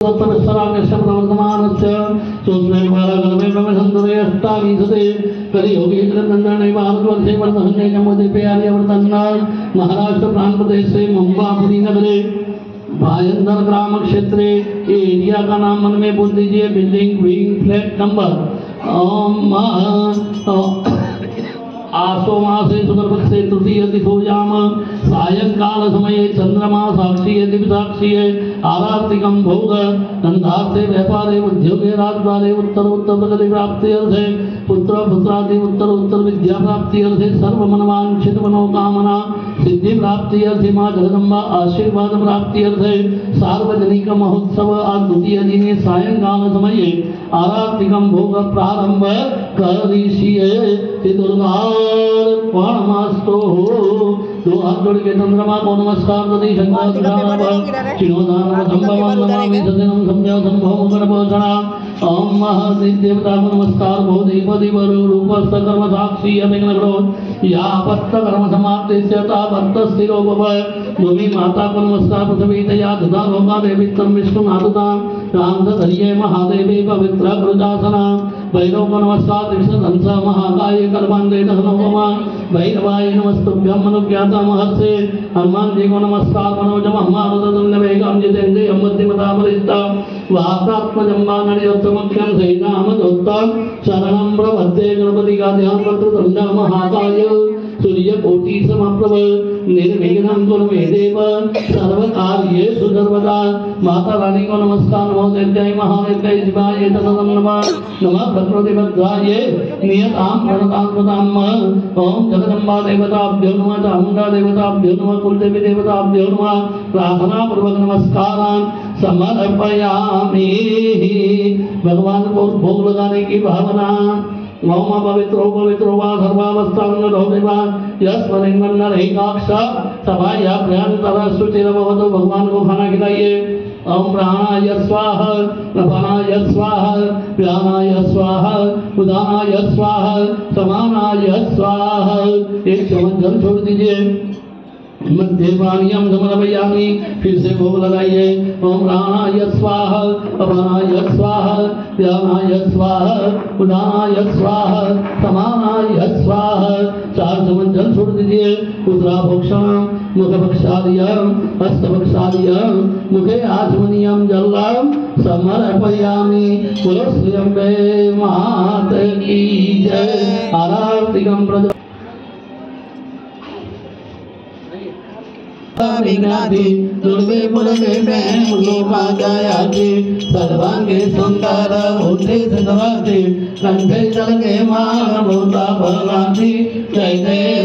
महाराष्ट्र प्रांत प्रदेश से मुंबापुरी नगरे भायंदर ग्राम क्षेत्र एरिया का नाम मन में बोल दीजिए। बिल्डिंग विंग फ्लैट नंबर आसो मासे सुगर्भस्य तृतीय दिशोजाम सायंकाल समये चंद्रमा साक्षी है दिव्य साक्षी है आरार्तिकम भोग धंधार्थे व्यापारे उद्योगे राजद्वारे उत्तर उत्तर प्रगति प्राप्ति अर्थे पुत्र पुत्रादि उत्तर उत्तर विद्या प्राप्ति अर्थे सर्व मनवांछित मनोकामना सिद्धि प्राप्ति अर्थे माँ जगदम्बा आशीर्वाद प्राप्ति अर्थे सार्वजनिक महोत्सव आज द्वितीय दिने सायंकाल समये आरार्तिकम भोग प्रारंभ करिष्ये चितुर्गार्पणमस्तु। दो हाथ जोड़ के चंद्रमा को नमस्कार दति शंकर ओम महादेवता को नमस्कार भूदेवति रूप कर्म साक्षी अभिग्नो या पत्त कर्म समाप्ति स्थिरो भूमि माता को नमस्कार पृथ्वी दया दधा लोका देवित्रम विष्णुनाथता रामधरिये महादेवी पवित्र कृतासना भैरव को नमस्कार कृष्ण हंस महाकाय कर्मांडे दहनोमा भैरवाय नमस्तुभ्यं मनुज्ञाता महर्षे हनुमान जी को नमस्कार मनोजम हमारदं वेगम जितेन्द्रिय अमृतिमता परिता वाक्रात्मजम्बानयोत्तमख्यं सैनामदोत्तम शरणं प्रपद्ये गणपति का ध्यान करते दंड महाकाय सूर्य कोटि समप्रभ निर्विघ्नं कुरु मे देव सर्वकार्येषु सर्वदा। माता रानी को नमस्कार नमोदेव्यै महादेव्यै शिवाय तदं नमः नमः प्रकृतिभद्राय नियतां प्रणतां कृतां ओम जगदम्बा देवताभ्यो नमः चामुण्डा देवताभ्यो नमः कुलदेवी देवताभ्यो नमः प्रार्थना पूर्वक नमस्कारान् समर्पयामि। भगवान को भोग लगाने की भावना मौमा पवित्रो वा सर्वावस्थांगो देवा यस्मरिन्नरैकाक्ष सभाया प्रयांतरशुचिरभवतु। भगवान को खाना खिलाइए। ओम प्राणाय स्वाहा अपानाय स्वाहा व्यानाय स्वाहा उदानाय स्वाहा समानाय स्वाहा। एक चम्मच जल छोड़ दीजिए। मध्यपानीयम समर्पयामि। फिर से भोग लगाइए। ओम प्राणाय स्वाहा अपानाय स्वाहा व्यानाय स्वाहा उदानाय स्वाहा समानाय स्वाहा। 4 चम्मच जल छोड़ दीजिए। उत्तराभक्षणम मुखभक्षादियम हस्तभक्षादियम मुखे आचमनीयम जलम समर्पयामि। बोलो श्री अम्बे मात की जय। आरार्तिकम प्रज विघ्नाति दुर्वे पुरवे प्रेम लोकायाति सर्वांगे सुंदर होते सदवाति कंठे चलके मान भूता भगाति जय जय